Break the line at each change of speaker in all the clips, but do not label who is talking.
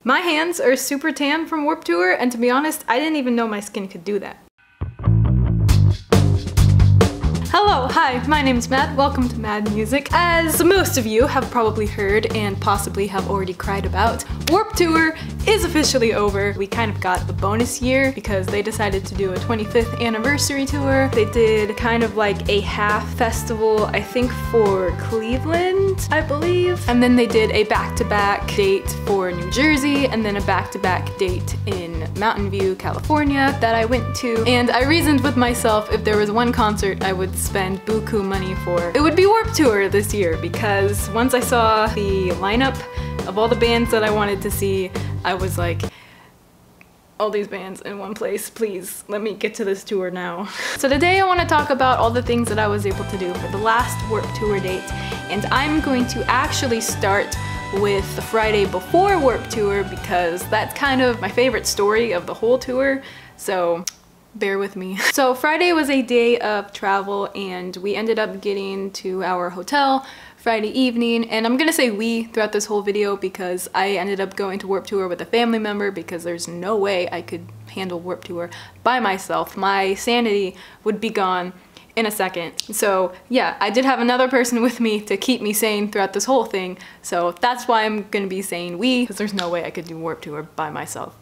My hands are super tan from Warped Tour, and to be honest, I didn't even know my skin could do that. Hello, hi, my name's Matt. Welcome to Mad Music. As most of you have probably heard and possibly have already cried about, Warped Tour is officially over. We kind of got the bonus year because they decided to do a 25th anniversary tour. They did kind of like a half festival, I think for Cleveland, I believe. And then they did a back-to-back date for New Jersey and then a back-to-back date in Mountain View, California that I went to. And I reasoned with myself if there was one concert I would spend buku money for, it would be Warped Tour this year, because once I saw the lineup of all the bands that I wanted to see, I was like, all these bands in one place, please let me get to this tour now. So today I want to talk about all the things that I was able to do for the last Warped Tour date, and I'm going to actually start with the Friday before Warped Tour because that's kind of my favorite story of the whole tour, so bear with me. So Friday was a day of travel and we ended up getting to our hotel Friday evening, and I'm gonna say we throughout this whole video because I ended up going to Warped Tour with a family member because there's no way I could handle Warped Tour by myself. My sanity would be gone in a second. So yeah, I did have another person with me to keep me sane throughout this whole thing, so that's why I'm gonna be saying we, because there's no way I could do Warped Tour by myself.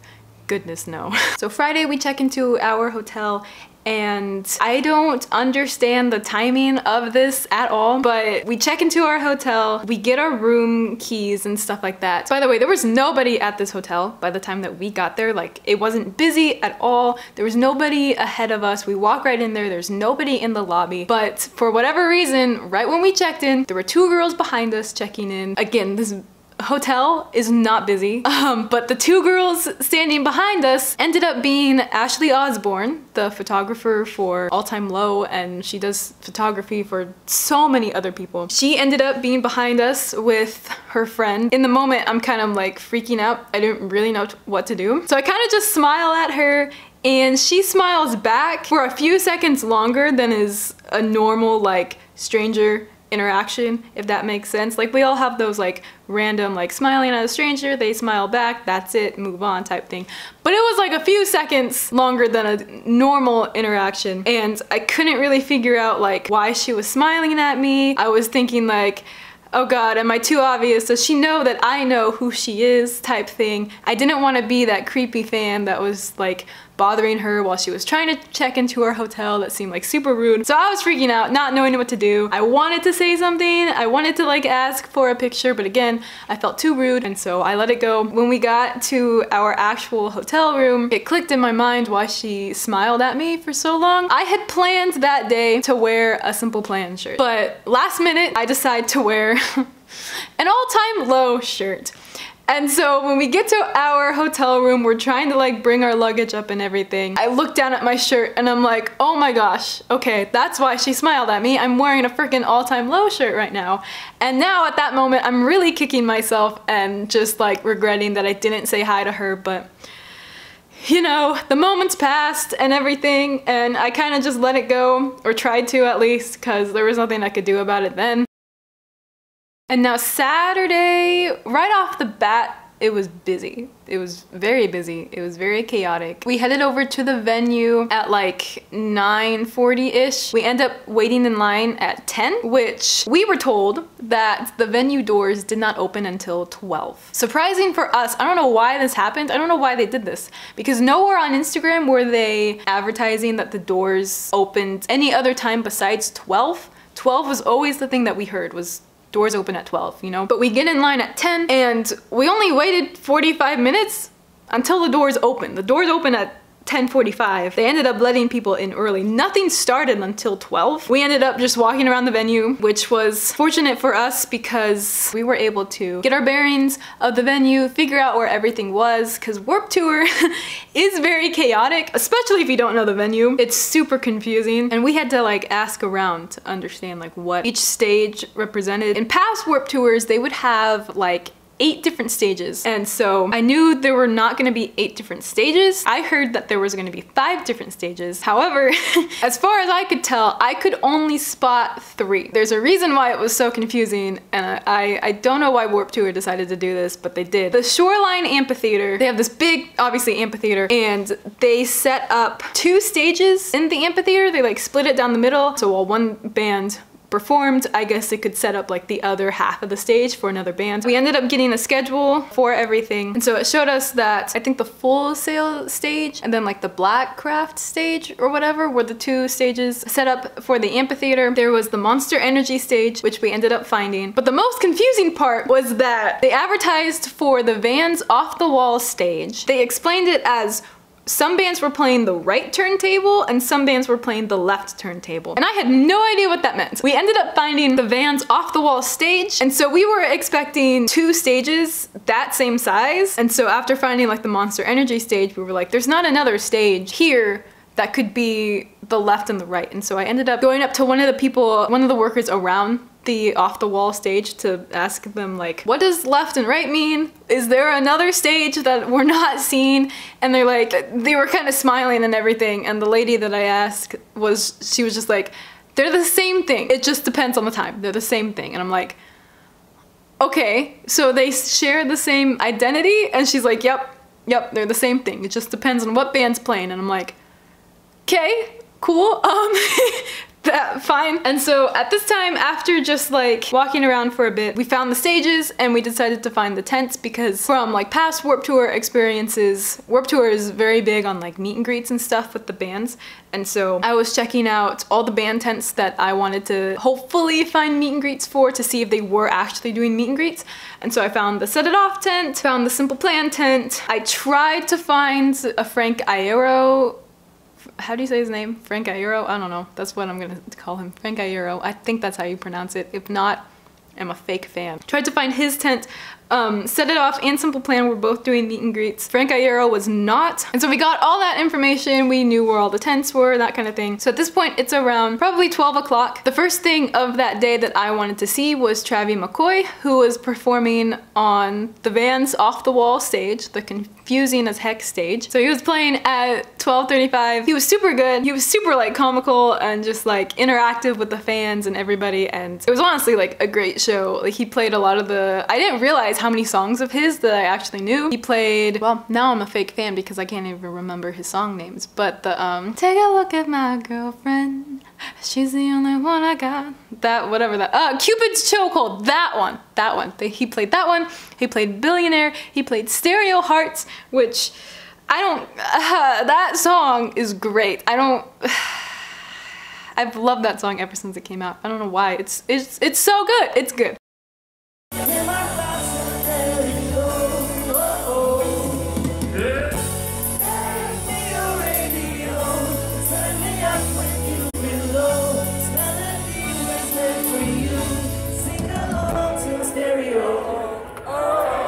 Goodness no. So Friday we check into our hotel and I don't understand the timing of this at all, but we check into our hotel, we get our room keys and stuff like that. So by the way, there was nobody at this hotel by the time that we got there. Like, it wasn't busy at all. There was nobody ahead of us. We walk right in there, there's nobody in the lobby. But for whatever reason, right when we checked in, there were two girls behind us checking in. Again, this hotel is not busy, but the two girls standing behind us ended up being Ashley Osborne, the photographer for All Time Low, and she does photography for so many other people. She ended up being behind us with her friend. In the moment, I'm kind of like freaking out. I didn't really know what to do. So I kind of just smile at her and she smiles back for a few seconds longer than is a normal like stranger interaction, if that makes sense. Like, we all have those like random like smiling at a stranger, they smile back, that's it, move on type thing. But it was like a few seconds longer than a normal interaction, and I couldn't really figure out like why she was smiling at me. I was thinking like, oh god, am I too obvious? Does she know that I know who she is type thing? I didn't want to be that creepy fan that was like bothering her while she was trying to check into our hotel. That seemed like super rude. So I was freaking out, not knowing what to do. I wanted to say something, I wanted to like ask for a picture, but again, I felt too rude, and so I let it go. When we got to our actual hotel room, it clicked in my mind why she smiled at me for so long. I had planned that day to wear a Simple Plan shirt, but last minute I decided to wear an All Time Low shirt. And so when we get to our hotel room, we're trying to like bring our luggage up and everything. I look down at my shirt and I'm like, oh my gosh, okay, that's why she smiled at me. I'm wearing a freaking All Time Low shirt right now. And now at that moment, I'm really kicking myself and just like regretting that I didn't say hi to her, but you know, the moments passed and everything, and I kind of just let it go, or tried to at least, because there was nothing I could do about it then. And now Saturday, right off the bat, it was busy. It was very busy. It was very chaotic. We headed over to the venue at like 9:40-ish. We ended up waiting in line at 10, which we were told that the venue doors did not open until 12. Surprising for us. I don't know why this happened. I don't know why they did this, because nowhere on Instagram were they advertising that the doors opened any other time besides 12. 12 was always the thing that we heard, was doors open at 12, you know? But we get in line at 10 and we only waited 45 minutes until the doors opened. The doors open at 10:45. They ended up letting people in early. Nothing started until 12. We ended up just walking around the venue, which was fortunate for us because we were able to get our bearings of the venue, figure out where everything was, because Warped Tour is very chaotic, especially if you don't know the venue. It's super confusing, and we had to like ask around to understand like what each stage represented. In past Warped Tours, they would have like 8 different stages. And so I knew there were not gonna be 8 different stages. I heard that there was gonna be 5 different stages. However, as far as I could tell, I could only spot 3. There's a reason why it was so confusing, and I don't know why Warped Tour decided to do this, but they did. The Shoreline Amphitheater, they have this big, obviously, amphitheater, and they set up 2 stages in the amphitheater. They like split it down the middle, so while one band performed, I guess they could set up like the other half of the stage for another band. We ended up getting a schedule for everything, and so it showed us that I think the Full Sail stage and then like the Black Craft stage or whatever were the 2 stages set up for the amphitheater. There was the Monster Energy stage, which we ended up finding. But the most confusing part was that they advertised for the Vans Off the Wall stage. They explained it as some bands were playing the right turntable and some bands were playing the left turntable. And I had no idea what that meant. We ended up finding the Vans Off the Wall stage, and so we were expecting 2 stages that same size. And so after finding like the Monster Energy stage, we were like, there's not another stage here that could be the left and the right. And so I ended up going up to one of the workers around the Off the Wall stage to ask them like, what does left and right mean? Is there another stage that we're not seeing? And they're like, they were kind of smiling and everything, and the lady that I asked she was just like, they're the same thing, it just depends on the time, they're the same thing. And I'm like, okay, so they share the same identity? And she's like, yep, they're the same thing, it just depends on what band's playing. And I'm like, okay, cool, fine. And so at this time, after just like walking around for a bit, we found the stages and we decided to find the tents, because from like past Warped Tour experiences, Warped Tour is very big on like meet and greets and stuff with the bands. And so I was checking out all the band tents that I wanted to hopefully find meet and greets for, to see if they were actually doing meet and greets. And so I found the Set It Off tent, found the Simple Plan tent. I tried to find a Frank Iero. How do you say his name? Frank Iero? I don't know. That's what I'm gonna call him. Frank Iero. I think that's how you pronounce it. If not, I'm a fake fan. Tried to find his tent. Set It Off and Simple Plan were both doing meet and greets. Frank Iero was not. And so we got all that information. We knew where all the tents were, that kind of thing. So at this point, it's around probably 12 o'clock. The first thing of that day that I wanted to see was Travie McCoy, who was performing on the Vans Off the Wall stage, the confusing as heck stage. So he was playing at 12:35. He was super good. He was super like comical and just like interactive with the fans and everybody. And it was honestly like a great show. Like he played a lot of I didn't realize how many songs of his that I actually knew. He played, well, now I'm a fake fan because I can't even remember his song names, but the take a look at my girlfriend, she's the only one I got. That, whatever that, Cupid's Chokehold, that one. He played that one. He played Billionaire. He played Stereo Hearts, which I don't, that song is great. I've loved that song ever since it came out. I don't know why. It's so good. It's good.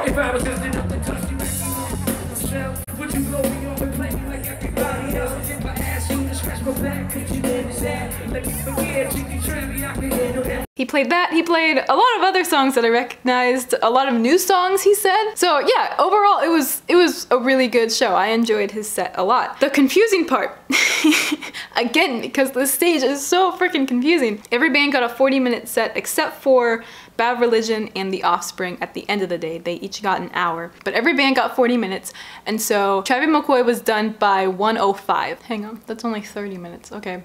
If I was just enough to touch you, would you blow me off and play me like everybody else? If I asked you to scratch my back, could you name his that? Let me forget, you can try me, I can handle that.
He played that. He played a lot of other songs that I recognized, a lot of new songs he said. So yeah, overall it was a really good show. I enjoyed his set a lot. The confusing part, again, because the stage is so freaking confusing. Every band got a 40-minute set except for Bad Religion and The Offspring at the end of the day. They each got an hour, but every band got 40 minutes. And so Travie McCoy was done by 1:05. Hang on, that's only 30 minutes, okay.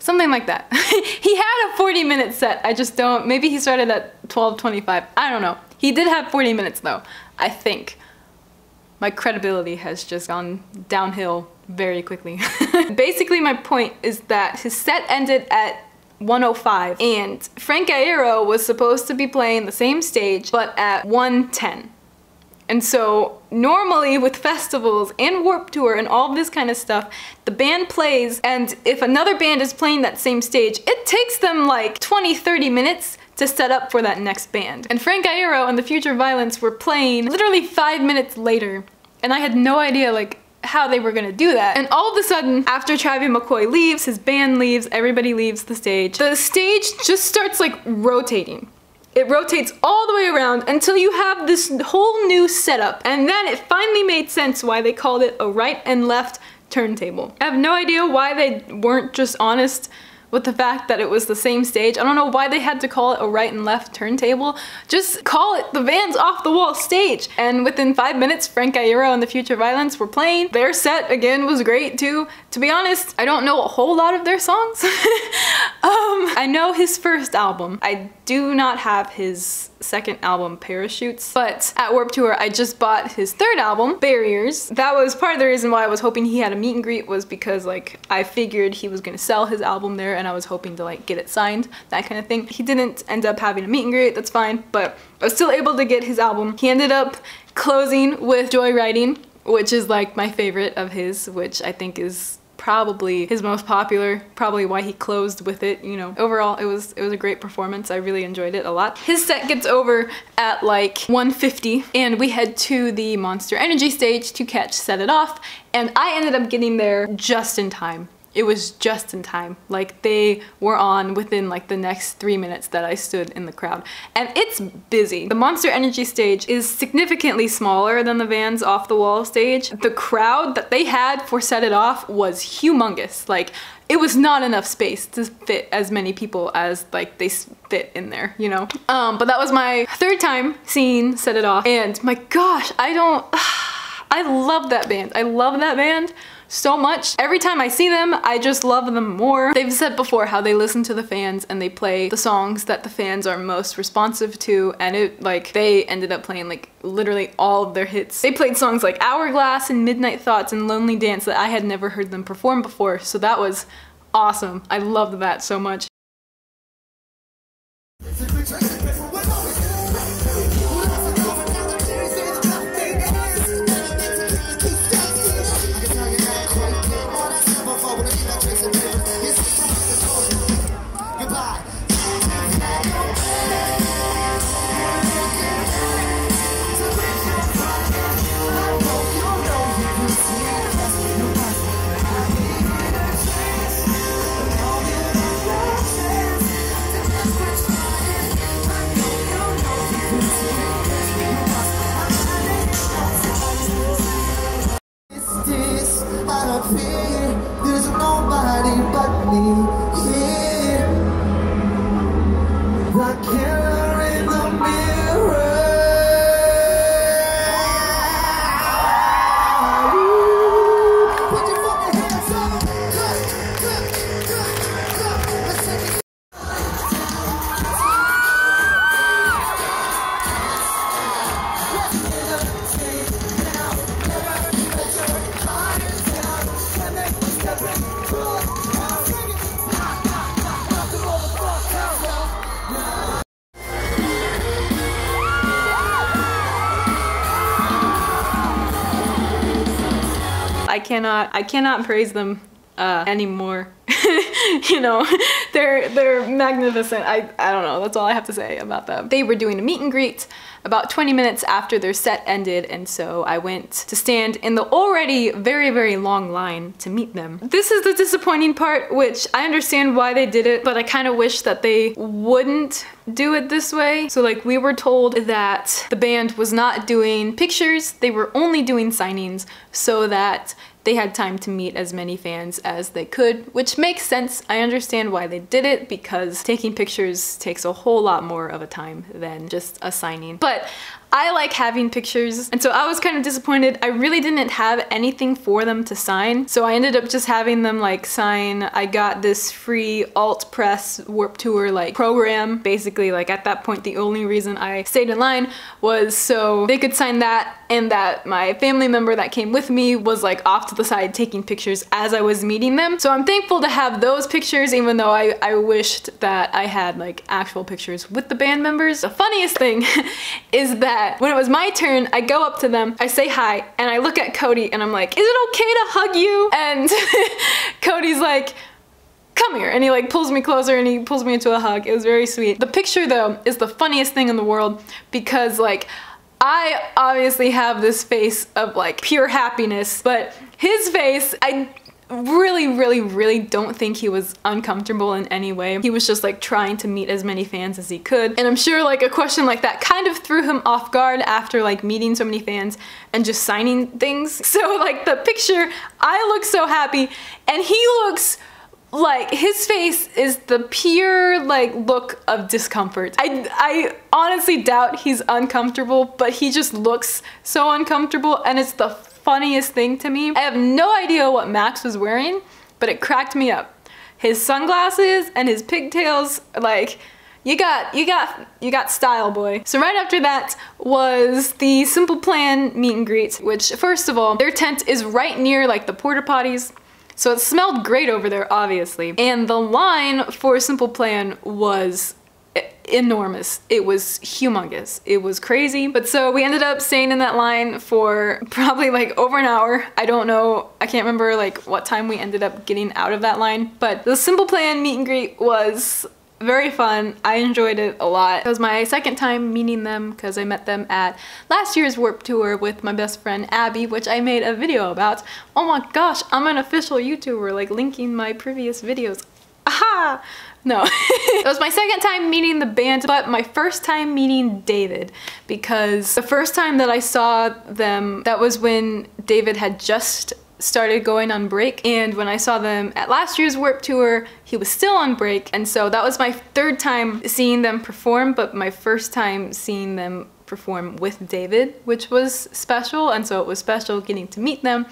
Something like that. He had a 40-minute set, I just don't, maybe he started at 12:25, I don't know. He did have 40 minutes though, I think. My credibility has just gone downhill very quickly. Basically my point is that his set ended at 1:05 and Frank Iero was supposed to be playing the same stage but at 1:10. And so normally with festivals and Warped Tour and all this kind of stuff, the band plays, and if another band is playing that same stage, it takes them like 20-30 minutes to set up for that next band. And Frank Iero and the Future Violence were playing literally 5 minutes later, and I had no idea like how they were gonna do that. And all of a sudden, after Travie McCoy leaves, his band leaves, everybody leaves the stage just starts like rotating. It rotates all the way around until you have this whole new setup. And then it finally made sense why they called it a right and left turntable. I have no idea why they weren't just honest with the fact that it was the same stage. I don't know why they had to call it a right and left turntable. Just call it the Vans Off the Wall stage. And within 5 minutes, Frank Iero and the Future Violence were playing. Their set, again, was great too. To be honest, I don't know a whole lot of their songs. I know his first album. I do not have his second album, Parachutes, but at Warped Tour I just bought his third album, Barriers. That was part of the reason why I was hoping he had a meet and greet, was because like I figured he was gonna sell his album there and I was hoping to like get it signed, that kind of thing. He didn't end up having a meet and greet, that's fine, but I was still able to get his album. He ended up closing with Joyriding, which is like my favorite of his, which I think is probably his most popular, probably why he closed with it, you know. Overall, it was a great performance. I really enjoyed it a lot. His set gets over at like 1:50 and we head to the Monster Energy stage to catch Set It Off, and I ended up getting there just in time. It was just in time. Like they were on within like the next 3 minutes that I stood in the crowd. And it's busy. The Monster Energy stage is significantly smaller than the Vans Off the Wall stage. The crowd that they had for Set It Off was humongous. Like it was not enough space to fit as many people as like they fit in there, you know? But that was my third time seeing Set It Off, and my gosh, I love that band. I love that band so much. Every time I see them, I just love them more. They've said before how they listen to the fans and they play the songs that the fans are most responsive to, and it like they ended up playing like literally all of their hits. They played songs like Hourglass and Midnight Thoughts and Lonely Dance that I had never heard them perform before, so that was awesome. I loved that so much.
There's nobody but me here. The killer in the mirror. Put your fucking hands up. Let's take it.
I cannot praise them anymore. You know, they're magnificent. I don't know, that's all I have to say about them. They were doing a meet and greet about 20 minutes after their set ended, and so I went to stand in the already very, very long line to meet them. This is the disappointing part, which I understand why they did it, but I kind of wish that they wouldn't do it this way. So like we were told that the band was not doing pictures, they were only doing signings so that they had time to meet as many fans as they could, which makes sense. I understand why they did it, because taking pictures takes a whole lot more of a time than just a signing. But I like having pictures, and so I was kind of disappointed. I really didn't have anything for them to sign, so I ended up just having them like sign. I got this free alt press Warped Tour like program. Basically, like at that point the only reason I stayed in line was so they could sign that, and that my family member that came with me was like off to the side taking pictures as I was meeting them. So I'm thankful to have those pictures, even though I wished that I had like actual pictures with the band members. The funniest thing is that when it was my turn, I go up to them, I say hi, and I look at Cody and I'm like, is it okay to hug you? And Cody's like, come here, and he like pulls me closer and he pulls me into a hug. It was very sweet. The picture though is the funniest thing in the world, because like I obviously have this face of like pure happiness, but his face, really don't think he was uncomfortable in any way. He was just like trying to meet as many fans as he could. And I'm sure like a question like that kind of threw him off guard after like meeting so many fans and just signing things. So like the picture, I look so happy and he looks like, his face is the pure like look of discomfort. I honestly doubt he's uncomfortable, but he just looks so uncomfortable, and it's the funniest thing to me. I have no idea what Max was wearing, but it cracked me up. His sunglasses and his pigtails, like, you got style, boy. So right after that was the Simple Plan meet and greet, which first of all, their tent is right near like the porta potties. So it smelled great over there, obviously. And the line for Simple Plan was enormous. It was humongous. It was crazy. But so we ended up staying in that line for probably like over an hour. I don't know, I can't remember like what time we ended up getting out of that line. But the Simple Plan meet and greet was very fun. I enjoyed it a lot. It was my second time meeting them because I met them at last year's Warped Tour with my best friend Abby, which I made a video about. Oh my gosh, I'm an official YouTuber, like linking my previous videos. Aha! No. It was my second time meeting the band, but my first time meeting David, because the first time that I saw them, that was when David had just started going on break, and when I saw them at last year's Warped Tour, he was still on break, and so that was my third time seeing them perform, but my first time seeing them perform with David, which was special, and so it was special getting to meet them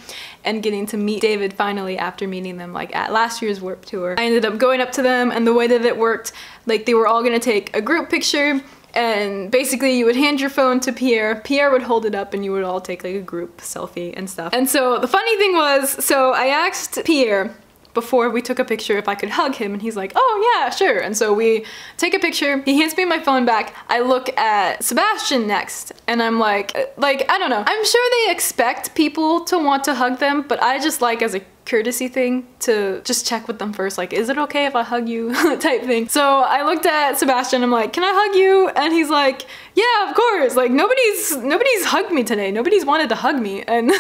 and getting to meet David finally after meeting them like at last year's Warped Tour. I ended up going up to them, and the way that it worked, like they were all gonna take a group picture, and basically you would hand your phone to Pierre, Pierre would hold it up, and you would all take like a group selfie and stuff. And so the funny thing was, so I asked Pierre before we took a picture if I could hug him, and he's like, oh yeah, sure. And so we take a picture, he hands me my phone back, I look at Sebastian next, and I'm like, I don't know. I'm sure they expect people to want to hug them, but I just like, as a courtesy thing, to just check with them first, like, is it okay if I hug you type thing. So I looked at Sebastian, I'm like, can I hug you? And he's like, yeah, of course, like nobody's hugged me today, nobody's wanted to hug me. And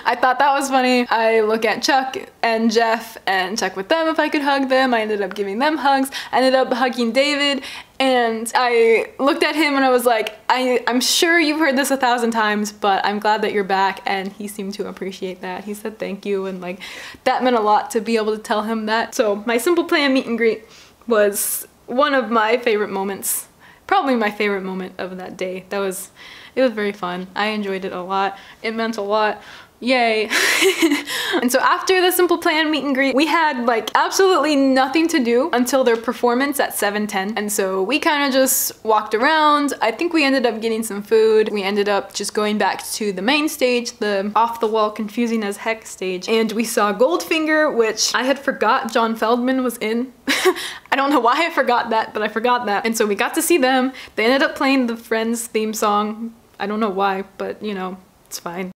I thought that was funny. I look at Chuck and Jeff and check with them if I could hug them. I ended up giving them hugs. I ended up hugging David, and I looked at him and I was like, I'm sure you've heard this 1,000 times, but I'm glad that you're back. And he seemed to appreciate that. He said thank you, and like that meant a lot to be able to tell him that. So my Simple Plan meet and greet was one of my favorite moments. Probably my favorite moment of that day. It was very fun. I enjoyed it a lot. It meant a lot. Yay. And so after the Simple Plan meet and greet, we had like absolutely nothing to do until their performance at 7:10. And so we kind of just walked around. I think we ended up getting some food. We ended up just going back to the main stage, the off the wall confusing as heck stage. And we saw Goldfinger, which I had forgot John Feldman was in. I don't know why I forgot that, but I forgot that. And so we got to see them. They ended up playing the Friends theme song. I don't know why, but you know, it's fine.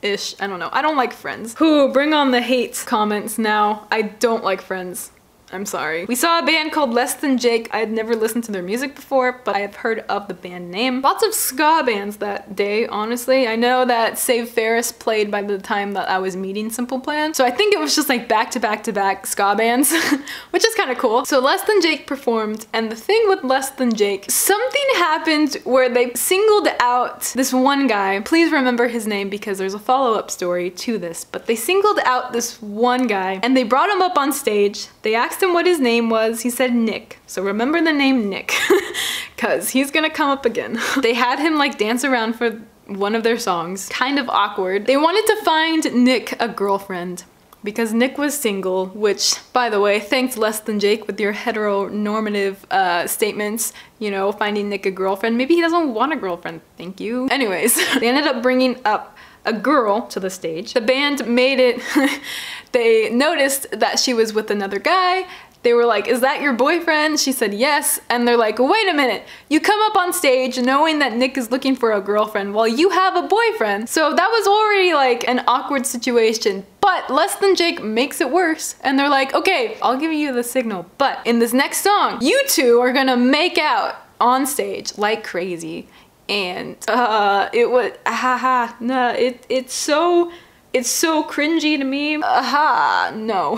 Ish, I don't know. I don't like Friends. Who, bring on the hate comments now. I don't like Friends. I'm sorry. We saw a band called Less Than Jake. I had never listened to their music before, but I have heard of the band name. Lots of ska bands that day, honestly. I know that Save Ferris played by the time that I was meeting Simple Plan, so I think it was just like back to back ska bands, which is kind of cool. So Less Than Jake performed, and the thing with Less Than Jake, something happened where they singled out this one guy. Please remember his name because there's a follow-up story to this, but they singled out this one guy and they brought him up on stage. They asked him what his name was. He said Nick. So remember the name Nick, because he's gonna come up again. They had him like dance around for one of their songs. Kind of awkward. They wanted to find Nick a girlfriend because Nick was single, which, by the way, thanks Less Than Jake with your heteronormative statements, you know, finding Nick a girlfriend. Maybe he doesn't want a girlfriend. Thank you. Anyways, they ended up bringing up a girl to the stage. The band made it, they noticed that she was with another guy. They were like, "Is that your boyfriend?" She said yes, and they're like, "Wait a minute, you come up on stage knowing that Nick is looking for a girlfriend while you have a boyfriend." So that was already like an awkward situation, but Less Than Jake makes it worse, and they're like, "Okay, I'll give you the signal, but in this next song, you two are gonna make out on stage like crazy." And it was, no, it's so cringy to me. No.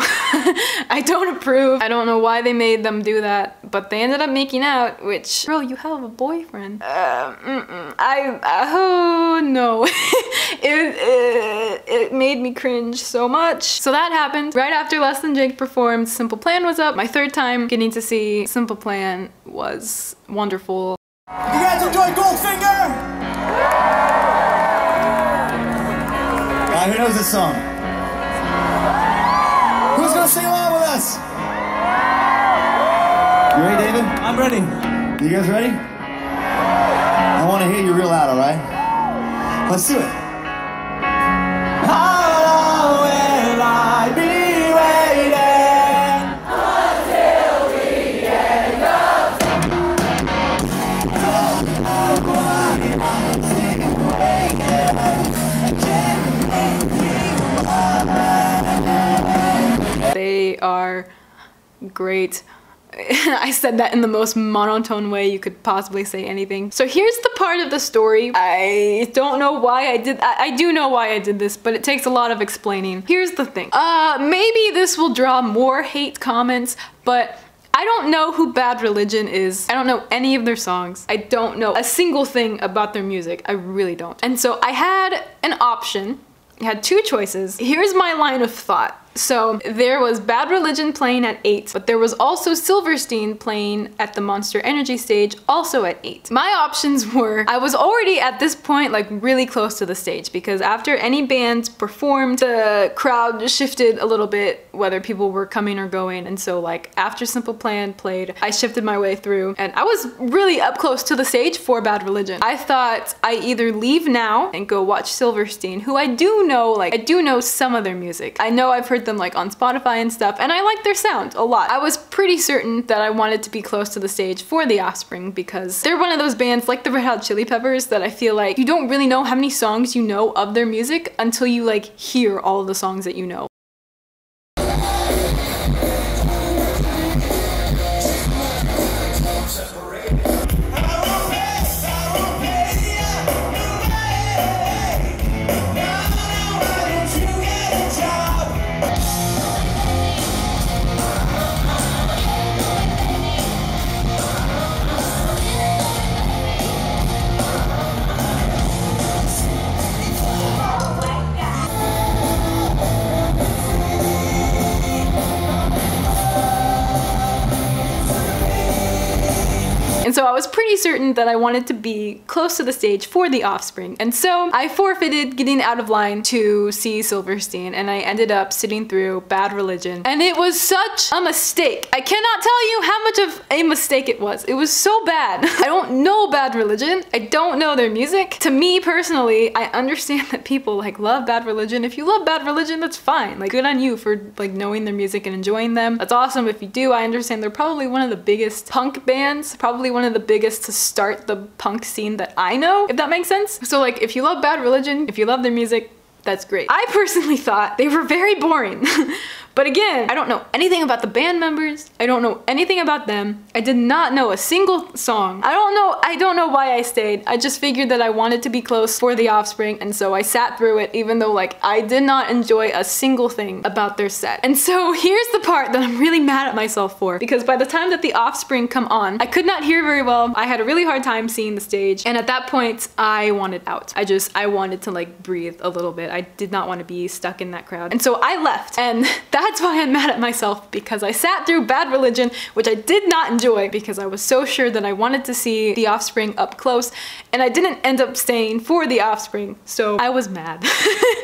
I don't approve. I don't know why they made them do that, but they ended up making out, which, girl, you have a boyfriend. Oh no. It made me cringe so much. So that happened. Right after Less Than Jake performed, Simple Plan was up. My third time getting to see Simple Plan was wonderful.
You guys enjoy Goldfinger? Who knows this song? Who's gonna sing along with us? You ready, David?
I'm ready.
You guys ready? I want to hear you real loud, alright? Let's do it. How long will I be waiting until the end of
They are great. I said that in the most monotone way you could possibly say anything. So here's the part of the story. I don't know why I did, I do know why I did this, but it takes a lot of explaining. Here's the thing. Maybe this will draw more hate comments, but I don't know who Bad Religion is. I don't know any of their songs. I don't know a single thing about their music. I really don't. And so I had an option. I had two choices. Here's my line of thought. So there was Bad Religion playing at 8, but there was also Silverstein playing at the Monster Energy stage, also at 8. My options were, I was already at this point like really close to the stage, because after any band performed, the crowd shifted a little bit, whether people were coming or going, and so like after Simple Plan played, I shifted my way through, and I was really up close to the stage for Bad Religion. I thought I either leave now and go watch Silverstein, who I do know, like I do know some of their music. I know I've heard them like on Spotify and stuff, and I like their sound a lot. I was pretty certain that I wanted to be close to the stage for The Offspring because they're one of those bands like the Red Hot Chili Peppers that I feel like you don't really know how many songs you know of their music until you like hear all of the songs that you know. And so I was pretty certain that I wanted to be close to the stage for The Offspring. And so I forfeited getting out of line to see Silverstein, and I ended up sitting through Bad Religion. And it was such a mistake. I cannot tell you how much of a mistake it was. It was so bad. I don't know Bad Religion. I don't know their music. To me personally, I understand that people like love Bad Religion. If you love Bad Religion, that's fine. Like good on you for like knowing their music and enjoying them. That's awesome if you do. I understand they're probably one of the biggest punk bands, probably one of the biggest to start the punk scene that I know, if that makes sense. So like if you love Bad Religion, if you love their music, that's great. I personally thought they were very boring. But again, I don't know anything about the band members. I don't know anything about them. I did not know a single song. I don't know why I stayed. I just figured that I wanted to be close for The Offspring, and so I sat through it even though like I did not enjoy a single thing about their set. And so here's the part that I'm really mad at myself for, because by the time that The Offspring come on, I could not hear very well. I had a really hard time seeing the stage, and at that point I wanted out. I wanted to like breathe a little bit. I did not want to be stuck in that crowd. And so I left, and that's why I'm mad at myself, because I sat through Bad Religion, which I did not enjoy because I was so sure that I wanted to see The Offspring up close, and I didn't end up staying for The Offspring, so I was mad.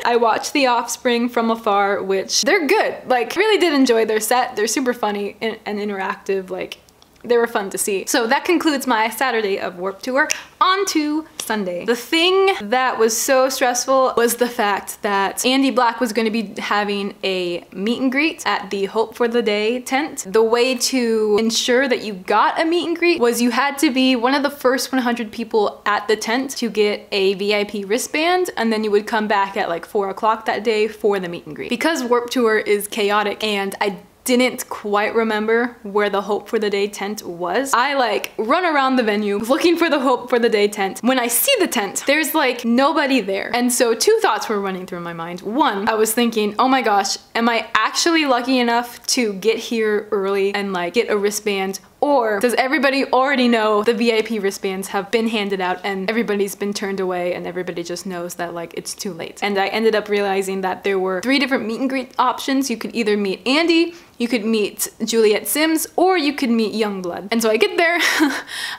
I watched The Offspring from afar, which they're good. Like, really did enjoy their set. They're super funny and interactive. Like, they were fun to see. So that concludes my Saturday of Warped Tour. On to Sunday. The thing that was so stressful was the fact that Andy Black was going to be having a meet and greet at the Hope for the Day tent. The way to ensure that you got a meet and greet was you had to be one of the first 100 people at the tent to get a VIP wristband, and then you would come back at like 4 o'clock that day for the meet and greet. Because Warped Tour is chaotic and I didn't quite remember where the Hope for the Day tent was, I like run around the venue looking for the Hope for the Day tent. When I see the tent, there's like nobody there. And so two thoughts were running through my mind. One, I was thinking, oh my gosh, am I actually lucky enough to get here early and like get a wristband? Or does everybody already know the VIP wristbands have been handed out and everybody's been turned away and everybody just knows that like it's too late? And I ended up realizing that there were 3 different meet and greet options. You could either meet Andy, you could meet Juliet Sims, or you could meet Youngblood. And so I get there.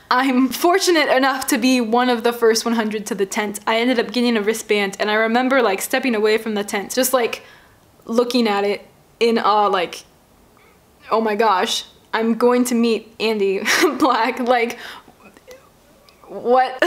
I'm fortunate enough to be one of the first 100 to the tent. I ended up getting a wristband, and I remember like stepping away from the tent, just like looking at it in awe, like, oh my gosh, I'm going to meet Andy Black, like, what?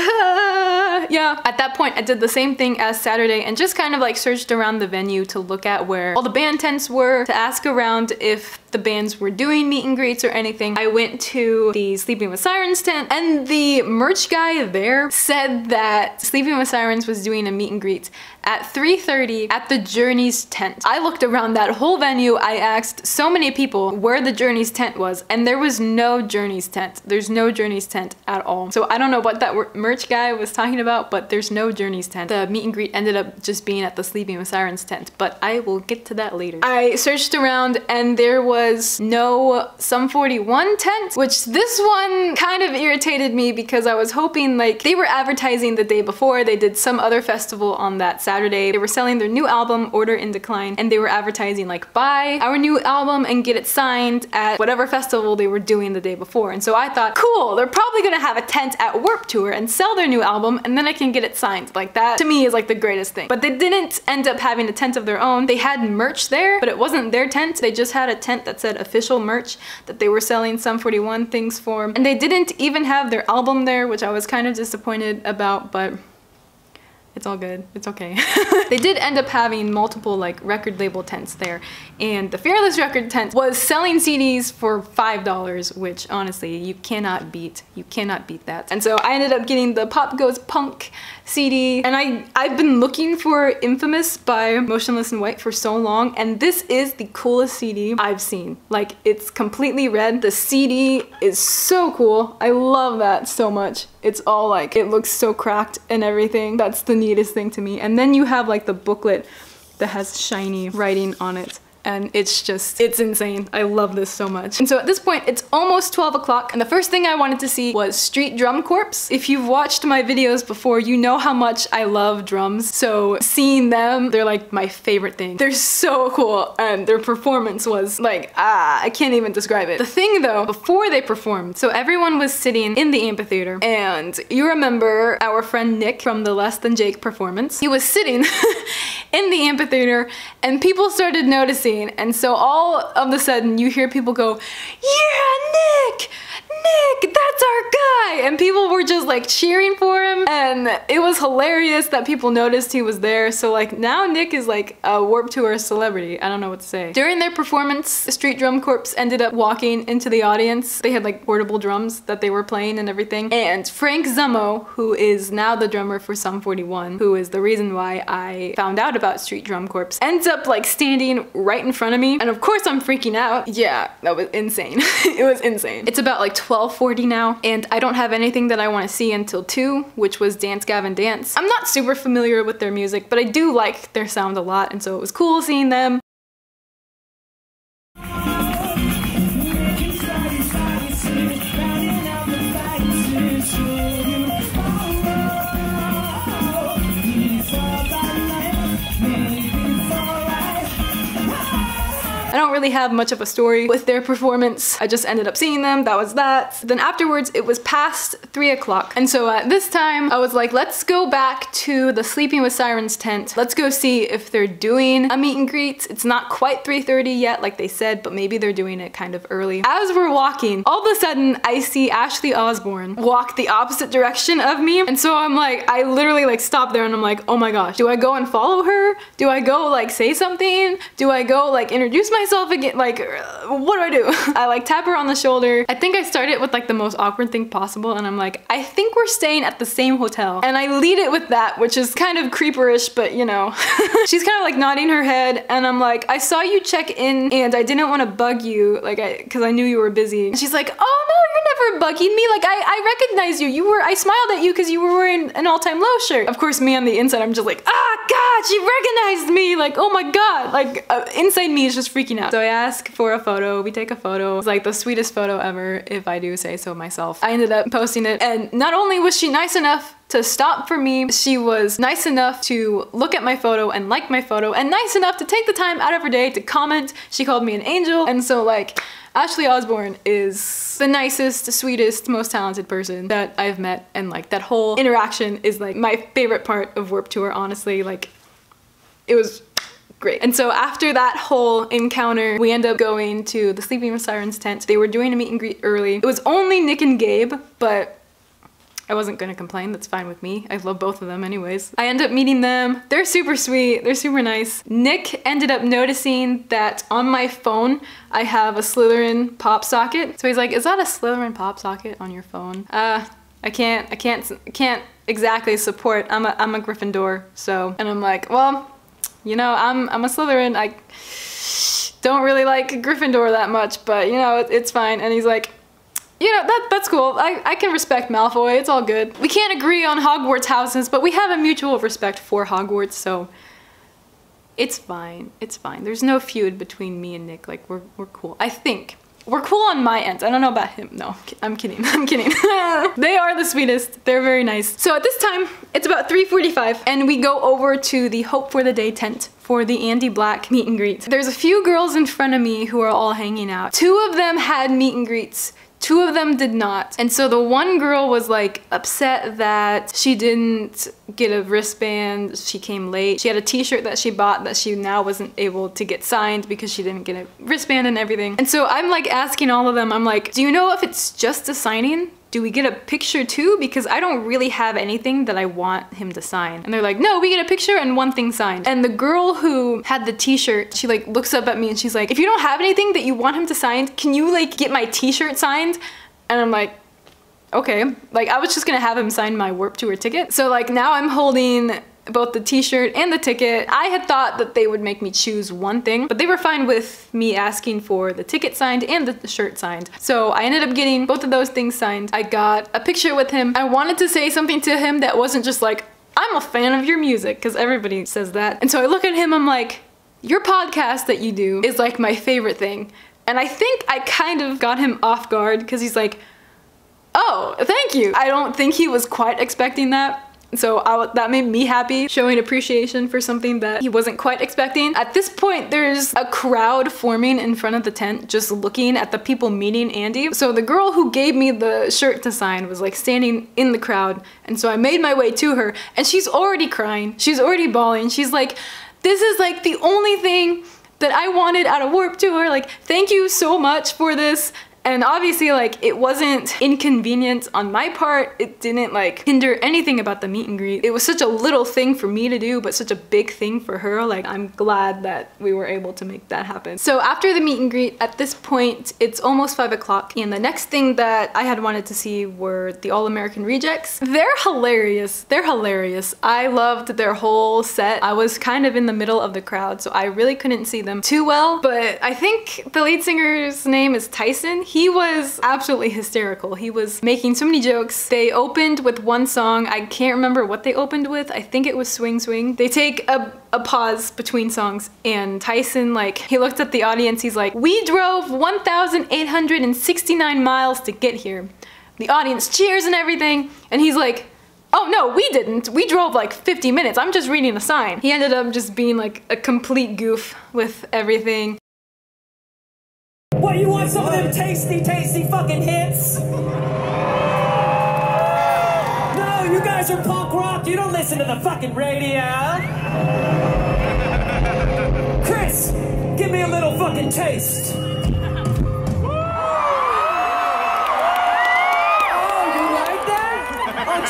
Yeah. At that point, I did the same thing as Saturday and just kind of like searched around the venue to look at where all the band tents were, to ask around if the bands were doing meet and greets or anything. I went to the Sleeping with Sirens tent, and the merch guy there said that Sleeping with Sirens was doing a meet and greet at 3:30 at the Journey's tent. I looked around that whole venue. I asked so many people where the Journey's tent was, and there was no Journey's tent. There's no Journey's tent at all. So I don't know what that merch guy was talking about, but there's no Journey's tent. The meet and greet ended up just being at the Sleeping with Sirens tent, but I will get to that later. I searched around and there was no Sum 41 tent, which this one kind of irritated me because I was hoping, like, they were advertising the day before. They did some other festival on that Saturday. They were selling their new album, Order in Decline, and they were advertising like, buy our new album and get it signed at whatever festival they were doing the day before. And so I thought, cool, they're probably gonna have a tent at Warped Tour and sell their new album, and then I can get it signed. Like, that to me is like the greatest thing. But they didn't end up having a tent of their own. They had merch there, but it wasn't their tent. They just had a tent that said official merch that they were selling Sum 41 things for. And they didn't even have their album there, which I was kind of disappointed about, but it's all good. It's okay. They did end up having multiple like record label tents there, and the Fearless record tent was selling CDs for $5, which honestly you cannot beat. You cannot beat that. And so I ended up getting the Pop Goes Punk CD, and I've been looking for Infamous by Motionless in White for so long, and this is the coolest CD I've seen. Like, it's completely red. The CD is so cool. I love that so much. It's all like, it looks so cracked and everything. That's the neatest thing to me. And then you have like the booklet that has shiny writing on it. And it's just, it's insane. I love this so much. And so at this point, it's almost 12 o'clock, and the first thing I wanted to see was Street Drum Corps. If you've watched my videos before, you know how much I love drums. So seeing them, they're like my favorite thing. They're so cool, and their performance was like, I can't even describe it. The thing though, before they performed, so everyone was sitting in the amphitheater, and you remember our friend Nick from the Less Than Jake performance. He was sitting in the amphitheater, and people started noticing. And so all of a sudden you hear people go, yeah, Nick! Nick, that's our guy! And people were just like cheering for him, and it was hilarious that people noticed he was there. So like now Nick is like a Warped Tour celebrity. I don't know what to say. During their performance, the Street Drum Corps ended up walking into the audience. They had like portable drums that they were playing and everything. And Frank Zummo, who is now the drummer for Sum 41, who is the reason why I found out about Street Drum Corps, ends up like standing right in front of me. And of course I'm freaking out. Yeah, that was insane. It was insane. It's about like 12:40 now, and I don't have anything that I want to see until 2, which was Dance Gavin Dance. I'm not super familiar with their music, but I do like their sound a lot, and so it was cool seeing them. I don't really have much of a story with their performance. I just ended up seeing them, that was that. Then afterwards, it was past 3 o'clock. And so at this time, I was like, let's go back to the Sleeping with Sirens tent. Let's go see if they're doing a meet and greet. It's not quite 3:30 yet, like they said, but maybe they're doing it kind of early. As we're walking, all of a sudden, I see Ashley Osbourne walk the opposite direction of me. And so I'm like, I literally like stop there and I'm like, oh my gosh, do I go and follow her? Do I go like say something? Do I go like introduce myself again? Like, what do I do? I like tap her on the shoulder. I think I started with like the most awkward thing possible and I'm like, I think we're staying at the same hotel. And I lead it with that, which is kind of creeperish, but you know. She's kind of like nodding her head and I'm like, I saw you check in and I didn't want to bug you, like because I knew you were busy. And she's like, oh no, you're never bugging me. Like I recognize you. I smiled at you because you were wearing an All-Time Low shirt. Of course, me on the inside, I'm just like, ah, God, she recognized me. Like, oh my God. Like inside me is just freaking out. So I ask for a photo. We take a photo. It's like the sweetest photo ever, if I do say so myself. I ended up posting it and not only was she nice enough to stop for me, she was nice enough to look at my photo and like my photo and nice enough to take the time out of her day to comment. She called me an angel. And so like, Ashley Osbourne is the nicest, sweetest, most talented person that I've met, and like that whole interaction is like my favorite part of Warped Tour, honestly. Like, it was great. And so after that whole encounter, we end up going to the Sleeping with Sirens tent. They were doing a meet and greet early. It was only Nick and Gabe, but I wasn't gonna complain, that's fine with me. I love both of them anyways. I end up meeting them. They're super sweet, they're super nice. Nick ended up noticing that on my phone, I have a Slytherin pop socket. So he's like, is that a Slytherin pop socket on your phone? I can't exactly support, I'm a Gryffindor, so. And I'm like, well, you know, I'm a Slytherin. I don't really like Gryffindor that much, but you know, it's fine. And he's like, you know, that's cool. I can respect Malfoy, it's all good. We can't agree on Hogwarts houses, but we have a mutual respect for Hogwarts, so it's fine, it's fine. There's no feud between me and Nick, like we're cool. I think. We're cool on my end. I don't know about him. No, I'm kidding, I'm kidding. They are the sweetest, they're very nice. So at this time, it's about 3:45 and we go over to the Hope for the Day tent for the Andy Black meet and greet. There's a few girls in front of me who are all hanging out. 2 of them had meet and greets. 2 of them did not. And so the one girl was like upset that she didn't get a wristband, she came late. She had a t-shirt that she bought that she now wasn't able to get signed because she didn't get a wristband and everything. And so I'm like asking all of them, I'm like, do you know if it's just a signing? Do we get a picture too? Because I don't really have anything that I want him to sign. And they're like, no, we get a picture and 1 thing signed. And the girl who had the t-shirt, she like looks up at me and she's like, if you don't have anything that you want him to sign, can you like get my t-shirt signed? And I'm like, okay. Like I was just gonna have him sign my Warped Tour ticket. So like now I'm holding both the t-shirt and the ticket. I had thought that they would make me choose 1 thing, but they were fine with me asking for the ticket signed and the shirt signed. So I ended up getting both of those things signed. I got a picture with him. I wanted to say something to him that wasn't just like, I'm a fan of your music, because everybody says that. And so I look at him, I'm like, your podcast that you do is like my favorite thing. And I think I kind of got him off guard because he's like, oh, thank you. I don't think he was quite expecting that. So that made me happy, showing appreciation for something that he wasn't quite expecting. At this point, there's a crowd forming in front of the tent, just looking at the people meeting Andy. So the girl who gave me the shirt to sign was like standing in the crowd. And so I made my way to her and she's already crying. She's already bawling. She's like, this is like the only thing that I wanted out of Warped Tour. Like, thank you so much for this. And obviously, like, it wasn't inconvenient on my part. It didn't like hinder anything about the meet and greet. It was such a little thing for me to do, but such a big thing for her. Like, I'm glad that we were able to make that happen. So after the meet and greet, at this point, it's almost 5 o'clock. And the next thing that I had wanted to see were the All-American Rejects. They're hilarious. They're hilarious. I loved their whole set. I was kind of in the middle of the crowd, so I really couldn't see them too well. But I think the lead singer's name is Tyson. He was absolutely hysterical. He was making so many jokes. They opened with 1 song. I can't remember what they opened with. I think it was Swing Swing. They take a pause between songs and Tyson, like, he looked at the audience. He's like, we drove 1,869 miles to get here. The audience cheers and everything. And he's like, oh no, we didn't. We drove like 50 minutes. I'm just reading a sign. He ended up just being like a complete goof with everything.
What, you want some of them tasty, tasty fucking hits? No, you guys are punk rock. You don't listen to the fucking radio. Chris, give me a little fucking taste. Don't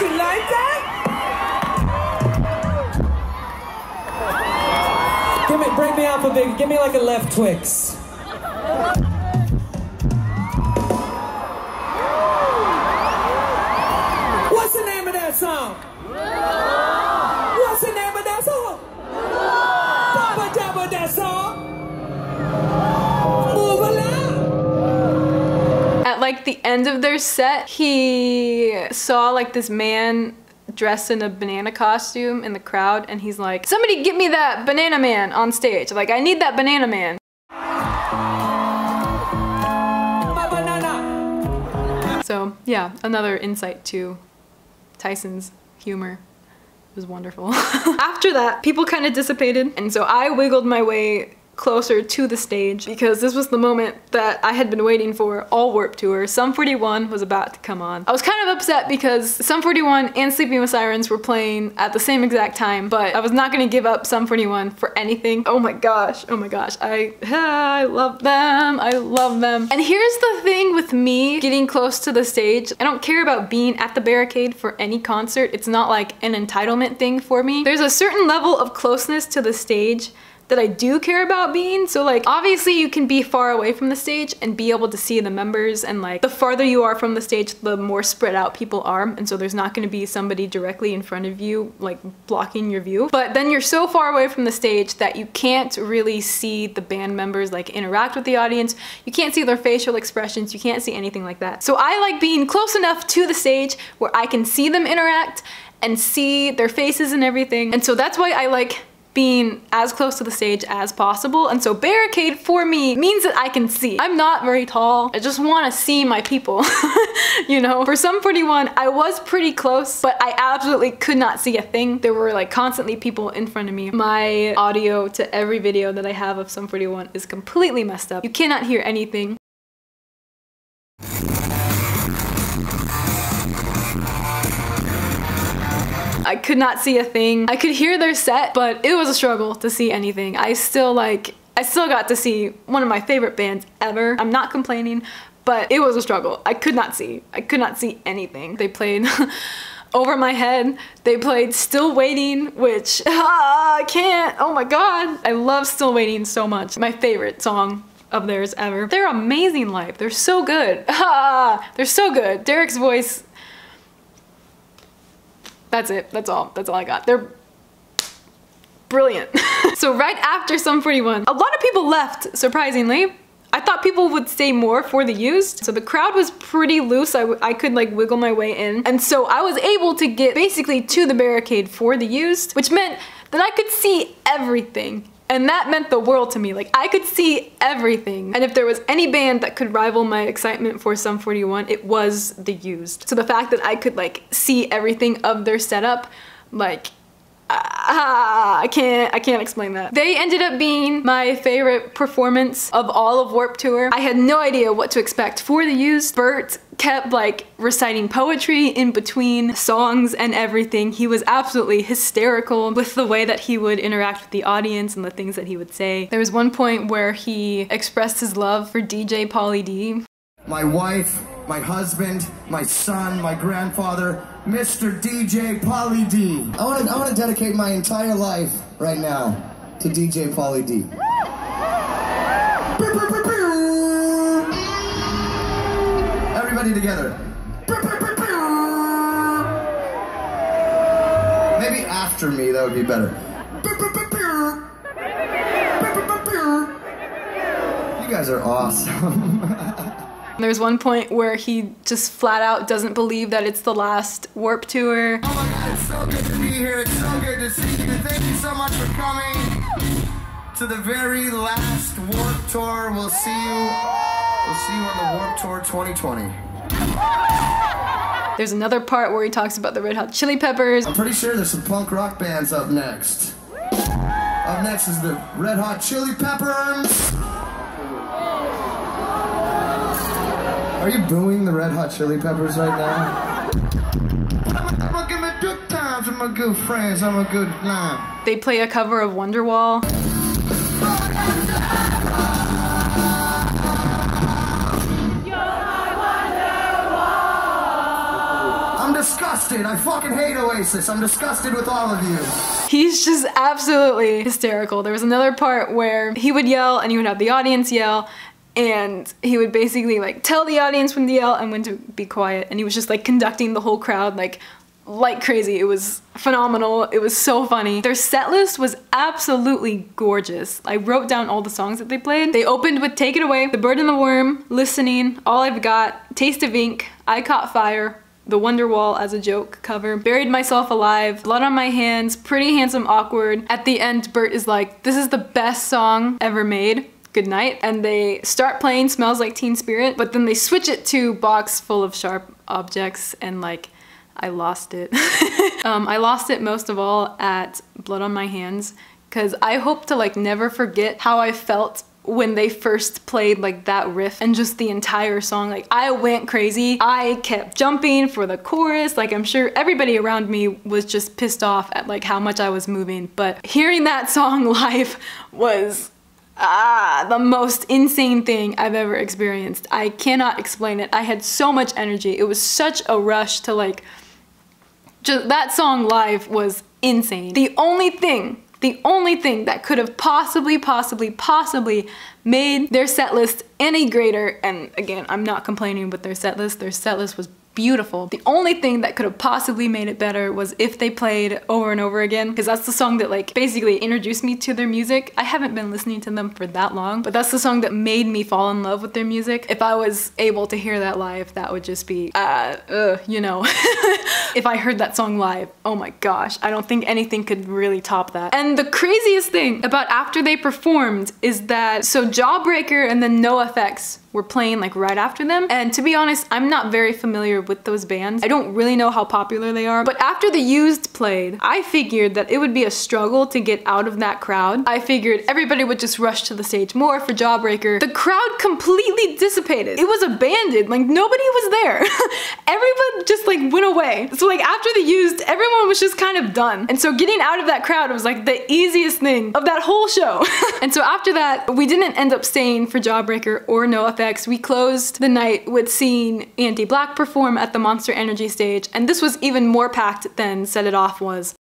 you like that? Break me off a big, give me like a left Twix. What's the name of that song? What's the name of that song? Dabba dabba that song. Move along.
At like the end of their set, he saw like this man dressed in a banana costume in the crowd, and he's like, somebody get me that banana man on stage. Like, I need that banana man.
My banana.
So yeah, another insight to Tyson's humor. It was wonderful. After that, people kind of dissipated, and so I wiggled my way closer to the stage because this was the moment that I had been waiting for all Warped Tour. Sum 41 was about to come on. I was kind of upset because Sum 41 and Sleeping with Sirens were playing at the same exact time, but I was not gonna give up Sum 41 for anything. Oh my gosh, I love them, I love them. And here's the thing with me getting close to the stage, I don't care about being at the barricade for any concert. It's not like an entitlement thing for me. There's a certain level of closeness to the stage that I do care about being. So like, obviously you can be far away from the stage and be able to see the members, and like the farther you are from the stage, the more spread out people are, and so there's not gonna be somebody directly in front of you like blocking your view. But then you're so far away from the stage that you can't really see the band members like interact with the audience. You can't see their facial expressions, you can't see anything like that. So I like being close enough to the stage where I can see them interact and see their faces and everything. And so that's why I like being as close to the stage as possible. And so barricade for me means that I can see. I'm not very tall. I just want to see my people. You know, for Sum 41, I was pretty close, but I absolutely could not see a thing. There were like constantly people in front of me. My audio to every video that I have of Sum 41 is completely messed up. You cannot hear anything. I could not see a thing. I could hear their set, but it was a struggle to see anything. I still got to see one of my favorite bands ever. I'm not complaining, but it was a struggle. I could not see anything. They played Over My Head. They played Still Waiting, which I can't, oh my God. I love Still Waiting so much. My favorite song of theirs ever. They're amazing live. They're so good. They're so good. Derek's voice, that's it. That's all I got. They're brilliant. So right after Sum 41, a lot of people left, surprisingly. I thought people would stay more for the Used. So the crowd was pretty loose. I could like wiggle my way in. And so I was able to get basically to the barricade for the Used, which meant that I could see everything. And that meant the world to me. Like, I could see everything. And if there was any band that could rival my excitement for Sum 41, it was the Used. So the fact that I could like see everything of their setup, like, I can't explain that. They ended up being my favorite performance of all of Warped Tour. I had no idea what to expect for the Used. Bert kept like reciting poetry in between songs and everything. He was absolutely hysterical with the way that he would interact with the audience and the things that he would say. There was one point where he expressed his love for DJ Pauly D.
My wife, my husband, my son, my grandfather, Mr. DJ Pauly D. I want to dedicate my entire life right now to DJ Pauly D. Everybody together. Maybe after me, that would be better. You guys are awesome.
There's one point where he just flat out doesn't believe that it's the last Warped Tour.
Oh my God, it's so good to be here. It's so good to see you. Thank you so much for coming to the very last Warped Tour. We'll see you on the Warped Tour 2020.
There's another part where he talks about the Red Hot Chili Peppers.
I'm pretty sure there's some punk rock bands up next. Up next is the Red Hot Chili Peppers. Are you booing the Red Hot Chili Peppers right now? I'm gonna give me good times with my good friends. I'm a good line.
They play a cover of Wonderwall.
I'm disgusted. I fucking hate Oasis. I'm disgusted with all of you.
He's just absolutely hysterical. There was another part where he would yell and he would have the audience yell, and he would basically like tell the audience when to yell and when to be quiet, and he was just like conducting the whole crowd like crazy. It was phenomenal. It was so funny. Their set list was absolutely gorgeous. I wrote down all the songs that they played. They opened with Take It Away, The Bird and the Worm, Listening, All I've Got, Taste of Ink, I Caught Fire, The Wonderwall as a Joke cover, Buried Myself Alive, Blood on My Hands, Pretty Handsome Awkward. At the end, Bert is like, this is the best song ever made. Good night. And they start playing Smells Like Teen Spirit, but then they switch it to Box Full of Sharp Objects, and like, I lost it. I lost it most of all at Blood on My Hands, because I hope to like never forget how I felt when they first played like that riff and just the entire song. Like, I went crazy. I kept jumping for the chorus. Like, I'm sure everybody around me was just pissed off at like how much I was moving, but hearing that song live was the most insane thing I've ever experienced. I cannot explain it. I had so much energy. It was such a rush to like, just that song live was insane. The only thing that could have possibly made their set list any greater, and again, I'm not complaining with their set list was beautiful. The only thing that could have possibly made it better was if they played Over and Over Again, because that's the song that like basically introduced me to their music. I haven't been listening to them for that long, but that's the song that made me fall in love with their music. If I was able to hear that live, that would just be, you know. If I heard that song live, oh my gosh, I don't think anything could really top that. And the craziest thing about after they performed is that, so Jawbreaker and then NoFX were playing like right after them, and to be honest, I'm not very familiar with those bands. I don't really know how popular they are, but after The Used played, I figured that it would be a struggle to get out of that crowd. I figured everybody would just rush to the stage more for Jawbreaker. The crowd completely dissipated. It was abandoned, like nobody was there. Everyone just like went away. So like after The Used, everyone was just kind of done. And so getting out of that crowd was like the easiest thing of that whole show. And so after that, we didn't end up staying for Jawbreaker or NoFX. We closed the night with seeing Andy Black perform at the Monster Energy stage, and this was even more packed than Set It Off was.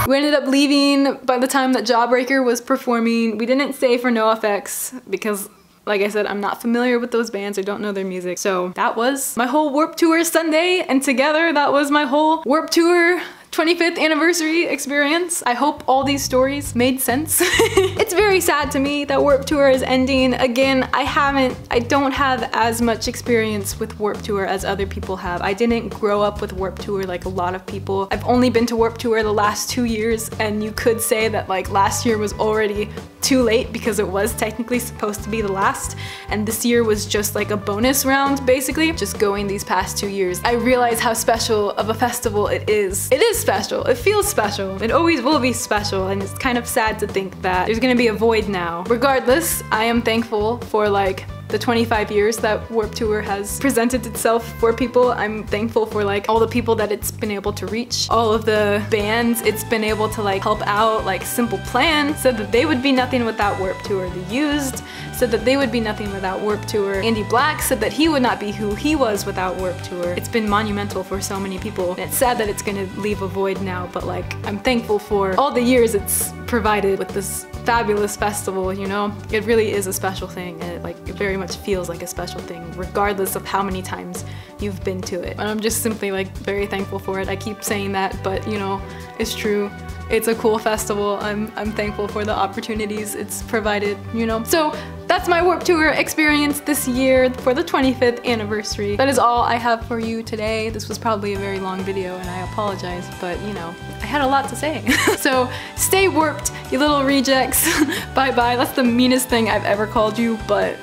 We ended up leaving by the time that Jawbreaker was performing. We didn't stay for NoFX because, like I said, I'm not familiar with those bands. I don't know their music. So that was my whole Warped Tour Sunday, and together that was my whole Warped Tour 25th anniversary experience. I hope all these stories made sense. It's very sad to me that Warped Tour is ending. Again, I don't have as much experience with Warped Tour as other people have. I didn't grow up with Warped Tour like a lot of people. I've only been to Warped Tour the last 2 years, and you could say that like last year was already too late because it was technically supposed to be the last, and this year was just like a bonus round basically. Just going these past 2 years, I realize how special of a festival it is. It is special. It feels special. It always will be special, and it's kind of sad to think that there's gonna be a void now. Regardless, I am thankful for like the 25 years that Warped Tour has presented itself for people. I'm thankful for like all the people that it's been able to reach, all of the bands it's been able to like help out. Like Simple Plan said that they would be nothing without Warped Tour. The Used said that they would be nothing without Warped Tour. Andy Black said that he would not be who he was without Warped Tour. It's been monumental for so many people, and it's sad that it's gonna leave a void now, but like I'm thankful for all the years it's provided with this fabulous festival, you know? It really is a special thing, and it very much feels like a special thing regardless of how many times you've been to it. And I'm just simply like very thankful for it. I keep saying that, but you know, it's true. It's a cool festival. I'm thankful for the opportunities it's provided, you know? So that's my Warped Tour experience this year for the 25th anniversary. That is all I have for you today. This was probably a very long video and I apologize, but you know, I had a lot to say. So stay warped, you little rejects. Bye bye. That's the meanest thing I've ever called you, but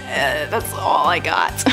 that's all I got.